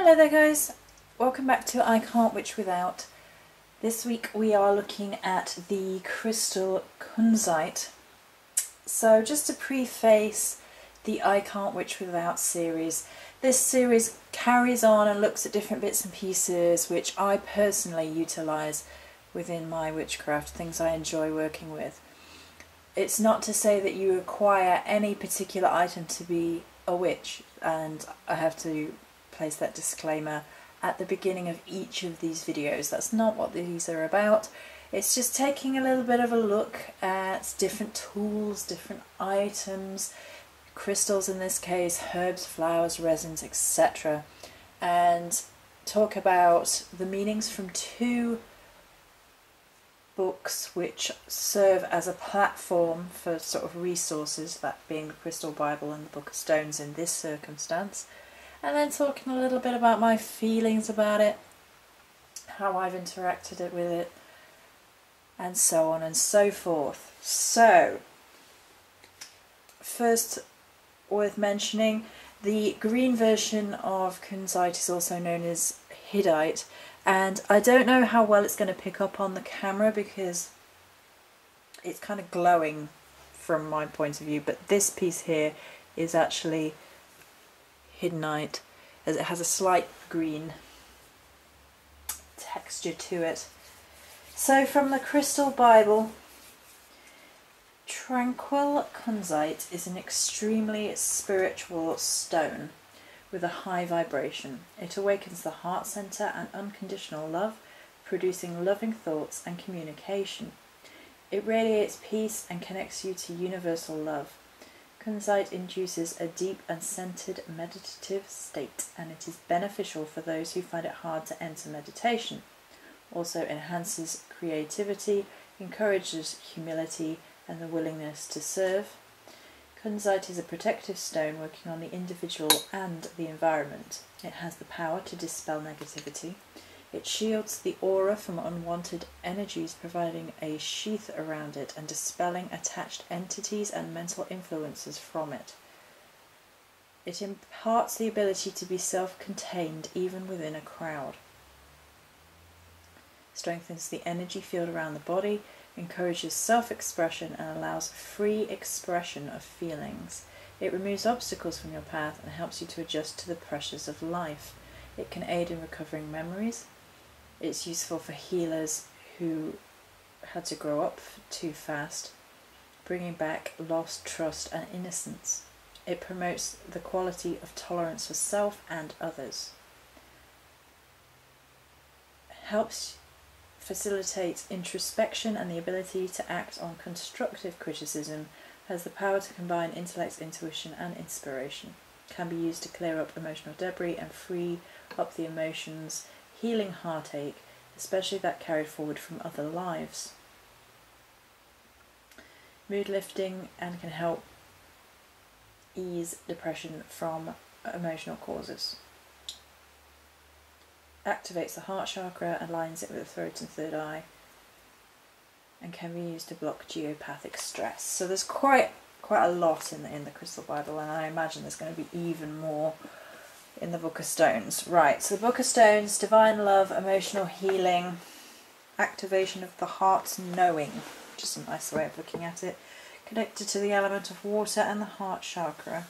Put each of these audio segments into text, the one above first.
Hello there guys, welcome back to I Can't Witch Without. This week we are looking at the crystal Kunzite. So just to preface the I Can't Witch Without series, this series carries on and looks at different bits and pieces which I personally utilise within my witchcraft, things I enjoy working with. It's not to say that you require any particular item to be a witch, and I have to place that disclaimer at the beginning of each of these videos. That's not what these are about. It's just taking a little bit of a look at different tools, different items, crystals in this case, herbs, flowers, resins, etc. and talk about the meanings from two books which serve as a platform for sort of resources, that being the Crystal Bible and the Book of Stones in this circumstance. And then talking a little bit about my feelings about it, how I've interacted with it, and so on and so forth. So, first worth mentioning, the green version of Kunzite is also known as Hittite, and I don't know how well it's going to pick up on the camera because it's kind of glowing from my point of view, but this piece here is actually Hittite, as it has a slight green texture to it. So from the Crystal Bible, Tranquil Kunzite is an extremely spiritual stone with a high vibration. It awakens the heart center and unconditional love, producing loving thoughts and communication. It radiates peace and connects you to universal love. Kunzite induces a deep and centered meditative state, and it is beneficial for those who find it hard to enter meditation. Also enhances creativity, encourages humility and the willingness to serve. Kunzite is a protective stone working on the individual and the environment. It has the power to dispel negativity. It shields the aura from unwanted energies, providing a sheath around it and dispelling attached entities and mental influences from it. It imparts the ability to be self-contained even within a crowd. Strengthens the energy field around the body, encourages self-expression and allows free expression of feelings. It removes obstacles from your path and helps you to adjust to the pressures of life. It can aid in recovering memories. It's useful for healers who had to grow up too fast, bringing back lost trust and innocence. It promotes the quality of tolerance for self and others. Helps facilitate introspection and the ability to act on constructive criticism. Has the power to combine intellect, intuition and inspiration. Can be used to clear up emotional debris and free up the emotions, healing heartache, especially that carried forward from other lives. Mood lifting, and can help ease depression from emotional causes. Activates the heart chakra and aligns it with the throat and third eye, and can be used to block geopathic stress. So there's quite a lot in the Crystal Bible, and I imagine there's going to be even more in the Book of Stones. Right, so the Book of Stones: divine love, emotional healing, activation of the heart's knowing, which is a nice way of looking at it, connected to the element of water and the heart chakra.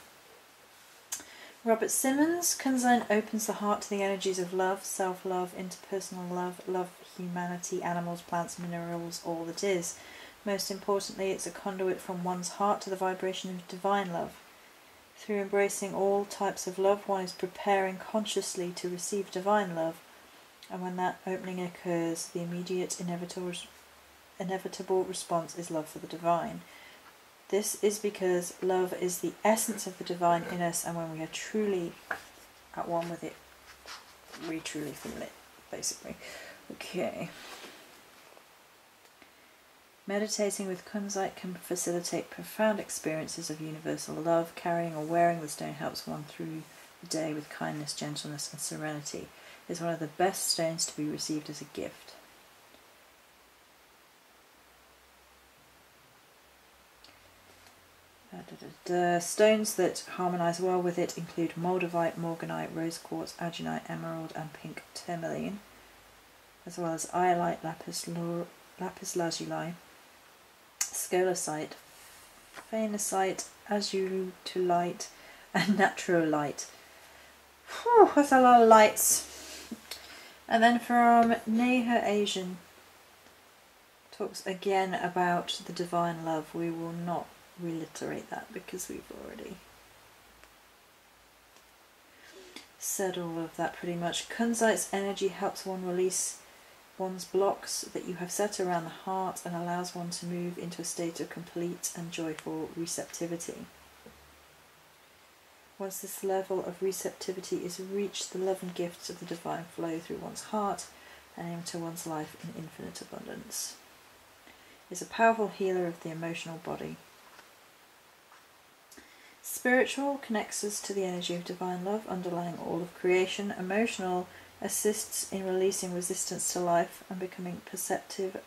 Robert Simmons: Kunzite opens the heart to the energies of love, self-love, interpersonal love, love humanity, animals, plants, minerals, all that is. Most importantly, it's a conduit from one's heart to the vibration of divine love. Through embracing all types of love, one is preparing consciously to receive divine love, and when that opening occurs, the immediate inevitable response is love for the divine. This is because love is the essence of the divine in us, and when we are truly at one with it, we truly feel it, basically. Okay. Meditating with Kunzite can facilitate profound experiences of universal love. Carrying or wearing the stone helps one through the day with kindness, gentleness and serenity. It is one of the best stones to be received as a gift. Da, da, The stones that harmonise well with it include moldavite, morganite, rose quartz, agenite, emerald and pink tourmaline, as well as iolite, lapis lazuli, scolasite, phainacite, azurite and naturalite. Whew, that's a lot of lights. And then from Neha Asian, talks again about the divine love. We will not reiterate that because we've already said all of that pretty much. Kunzite's energy helps one release one's blocks that you have set around the heart and allows one to move into a state of complete and joyful receptivity. Once this level of receptivity is reached, the love and gifts of the divine flow through one's heart and into one's life in infinite abundance. It is a powerful healer of the emotional body. Spiritual connects us to the energy of divine love underlying all of creation. Emotional assists in releasing resistance to life and becoming receptive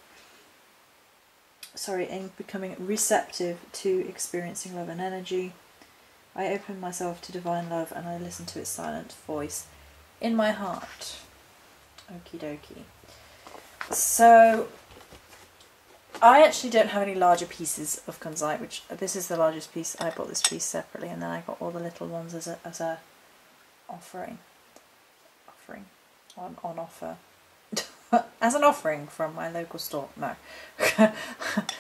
to experiencing love and energy. I open myself to divine love and I listen to its silent voice in my heart. Okie dokie. So, I actually don't have any larger pieces of Kunzite, which this is the largest piece. I bought this piece separately and then I got all the little ones as a offering on offer. As an offering from my local store. No.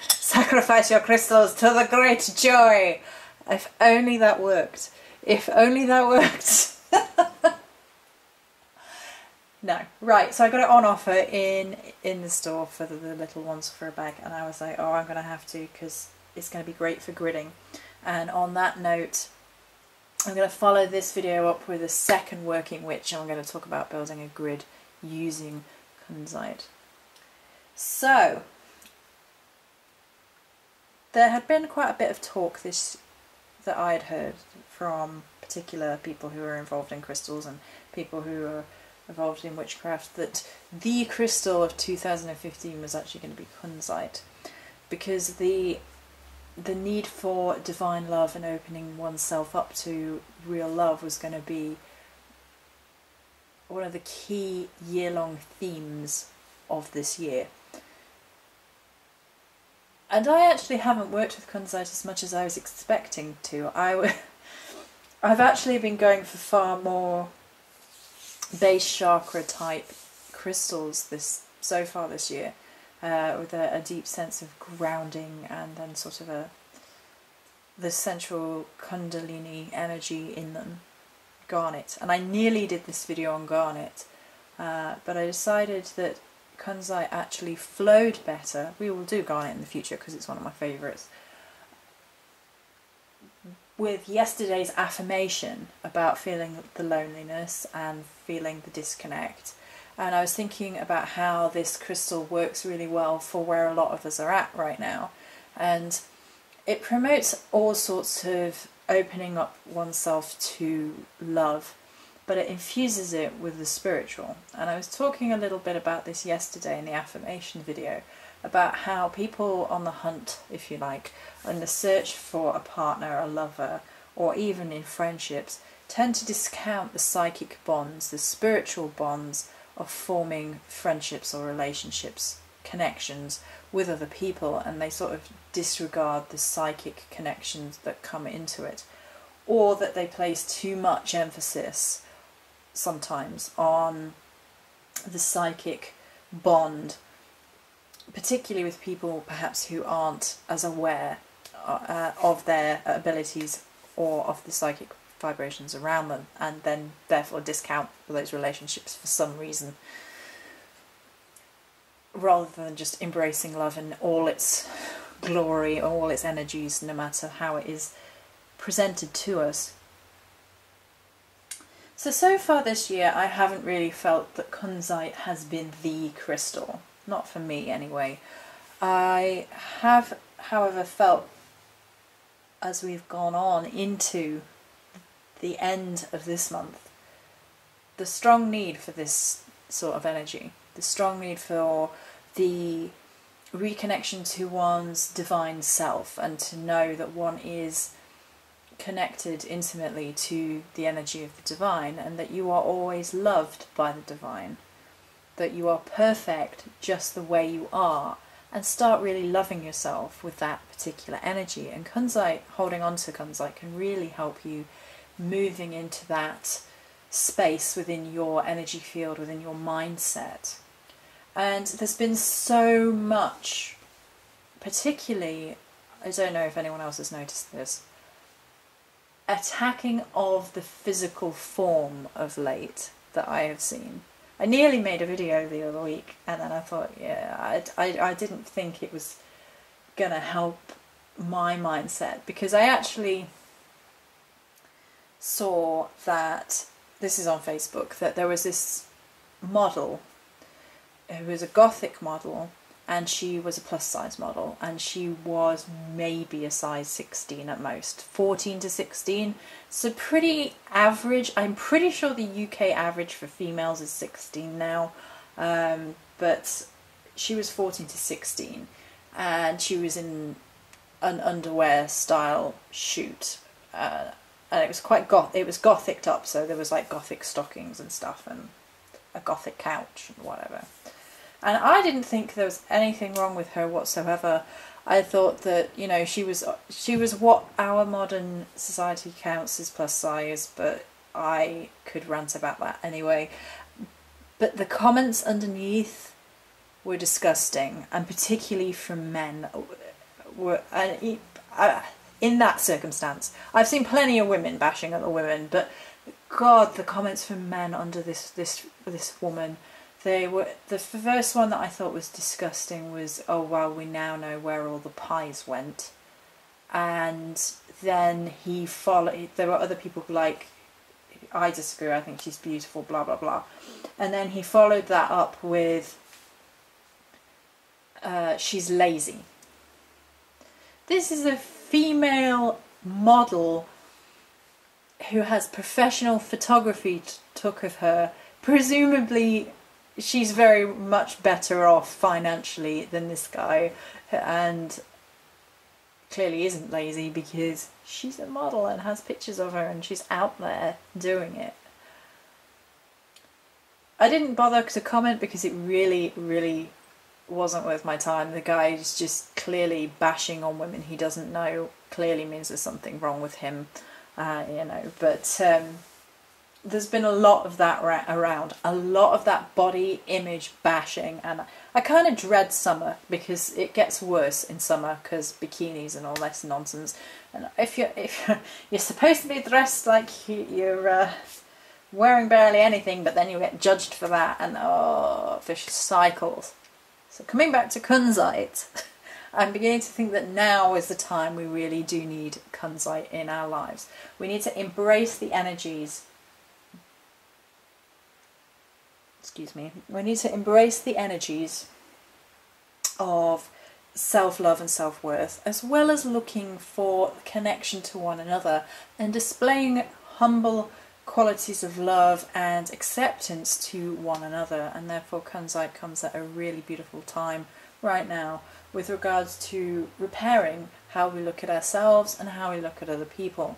Sacrifice your crystals to the great joy. If only that worked. If only that worked. No. Right, so I got it on offer in the store for the little ones for a bag, and I was like, oh, I'm going to have to because it's going to be great for gridding. And on that note, I'm going to follow this video up with a second working witch, and I'm going to talk about building a grid using Kunzite. So, there had been quite a bit of talk that I'd heard from particular people who are involved in crystals and people who are involved in witchcraft that the crystal of 2015 was actually going to be Kunzite, because the need for divine love and opening oneself up to real love was going to be one of the key year-long themes of this year. And I actually haven't worked with Kunzite as much as I was expecting to. I've actually been going for far more base chakra type crystals so far this year, with a deep sense of grounding and then sort of the central kundalini energy in them. Garnet. And I nearly did this video on garnet, but I decided that Kunzite actually flowed better. We will do garnet in the future because it's one of my favourites. With yesterday's affirmation about feeling the loneliness and feeling the disconnect, and I was thinking about how this crystal works really well for where a lot of us are at right now, and it promotes all sorts of opening up oneself to love, but it infuses it with the spiritual. And I was talking a little bit about this yesterday in the affirmation video, about how people on the hunt, if you like, in the search for a partner, a lover, or even in friendships, tend to discount the psychic bonds, the spiritual bonds of forming friendships or relationships, connections with other people, and they sort of disregard the psychic connections that come into it, or that they place too much emphasis sometimes on the psychic bond, particularly with people perhaps who aren't as aware of their abilities or of the psychic vibrations around them, and then therefore discount those relationships for some reason, rather than just embracing love in all its glory, all its energies, no matter how it is presented to us. So far this year I haven't really felt that Kunzite has been the crystal. Not for me anyway. I have, however, felt as we've gone on into the end of this month, the strong need for this sort of energy, the strong need for the reconnection to one's divine self, and to know that one is connected intimately to the energy of the divine, and that you are always loved by the divine, that you are perfect just the way you are, and start really loving yourself with that particular energy. And Kunzite, holding on to Kunzite, can really help you moving into that space within your energy field, within your mindset. And there's been so much, particularly, I don't know if anyone else has noticed this, attacking of the physical form of late that I have seen. I nearly made a video the other week, and then I thought, yeah, I didn't think it was going to help my mindset, because I actually saw that, this is on Facebook, that there was this model who was a gothic model, and she was a plus size model, and she was maybe a size 16 at most, 14 to 16, so pretty average. I'm pretty sure the UK average for females is 16 now, but she was 14 to 16, and she was in an underwear style shoot, and it was quite it was gothicked up, so there was like gothic stockings and stuff, and a gothic couch and whatever. And I didn't think there was anything wrong with her whatsoever. I thought that, you know, she was what our modern society counts as plus size, but I could rant about that anyway. But the comments underneath were disgusting, and particularly from men. In that circumstance, I've seen plenty of women bashing other women, but God, the comments from men under this woman. They were, the first one that I thought was disgusting was, oh well, we now know where all the pies went. And then he followed, there were other people like, I disagree, I think she's beautiful, blah blah blah. And then he followed that up with, she's lazy. This is a female model who has professional photography took of her. Presumably she's very much better off financially than this guy, and clearly isn't lazy because she's a model and has pictures of her and she's out there doing it. I didn't bother to comment because it really wasn't worth my time. The guy is just clearly bashing on women he doesn't know, clearly means there's something wrong with him, you know, but there's been a lot of that around, a lot of that body image bashing, and I kind of dread summer because it gets worse in summer because bikinis and all this nonsense. And if you're supposed to be dressed like you're wearing barely anything, but then you get judged for that, and oh, vicious cycles. So coming back to Kunzite, I'm beginning to think that now is the time we really do need Kunzite in our lives. We need to embrace the energies. Excuse me. We need to embrace the energies of self-love and self-worth, as well as looking for connection to one another and displaying humble qualities of love and acceptance to one another. And therefore Kunzite comes at a really beautiful time right now with regards to repairing how we look at ourselves and how we look at other people.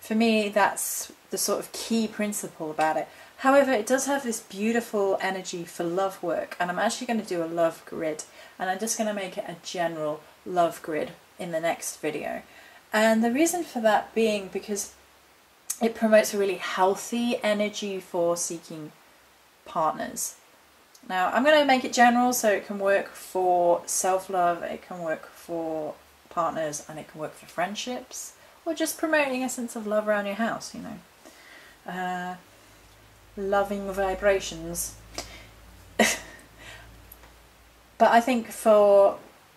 For me, that's the sort of key principle about it. However, it does have this beautiful energy for love work, and I'm actually going to do a love grid, and I'm just going to make it a general love grid in the next video. And the reason for that being because it promotes a really healthy energy for seeking partners. Now, I'm going to make it general so it can work for self-love, it can work for partners, and it can work for friendships, or just promoting a sense of love around your house, you know. Loving vibrations. But I think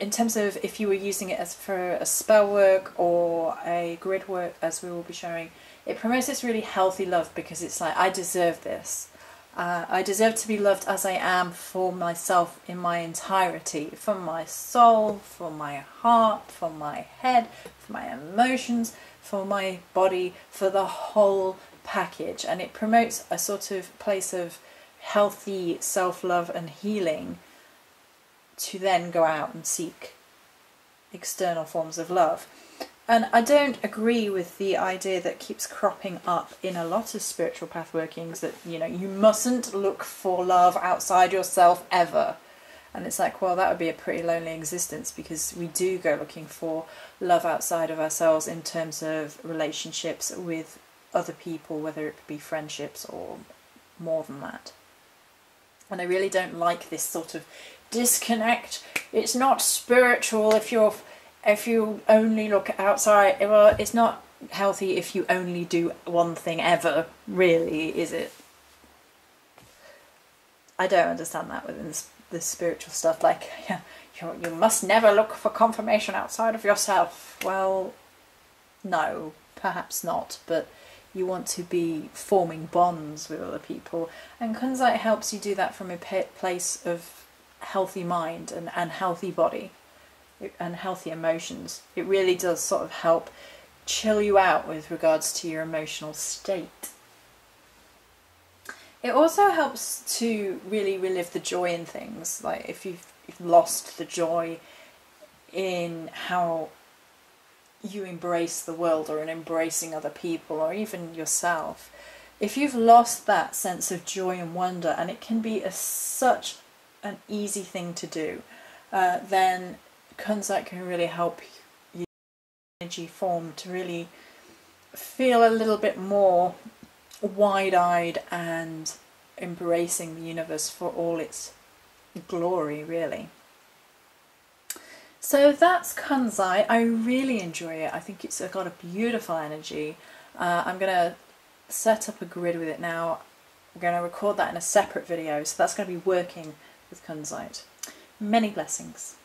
in terms of if you were using it as for a spell work or a grid work, as we will be showing, it promotes this really healthy love because it's like, I deserve this. I deserve to be loved as I am for myself in my entirety, from my soul, for my heart, for my head, for my emotions, for my body, for the whole package. And it promotes a sort of place of healthy self-love and healing to then go out and seek external forms of love. And I don't agree with the idea that keeps cropping up in a lot of spiritual path workings that, you know, you mustn't look for love outside yourself ever. And it's like, well, that would be a pretty lonely existence, because we do go looking for love outside of ourselves in terms of relationships with other people, whether it be friendships or more than that. And I really don't like this sort of disconnect. It's not spiritual if you only look outside. Well, it's not healthy if you only do one thing ever, really, is it? I don't understand that within this spiritual stuff. Like, you must never look for confirmation outside of yourself. Well, no, perhaps not, but you want to be forming bonds with other people. And Kunzite helps you do that from a place of healthy mind and healthy body and healthy emotions. It really does sort of help chill you out with regards to your emotional state. It also helps to really relive the joy in things. Like if you've lost the joy in how you embrace the world, or in embracing other people, or even yourself, if you've lost that sense of joy and wonder, and it can be such an easy thing to do, then Kunzite can really help you energy form to really feel a little bit more wide-eyed and embracing the universe for all its glory, really. So that's Kunzite. I really enjoy it. I think it's got a beautiful energy. I'm going to set up a grid with it now. I'm going to record that in a separate video, so that's going to be working with Kunzite. Many blessings.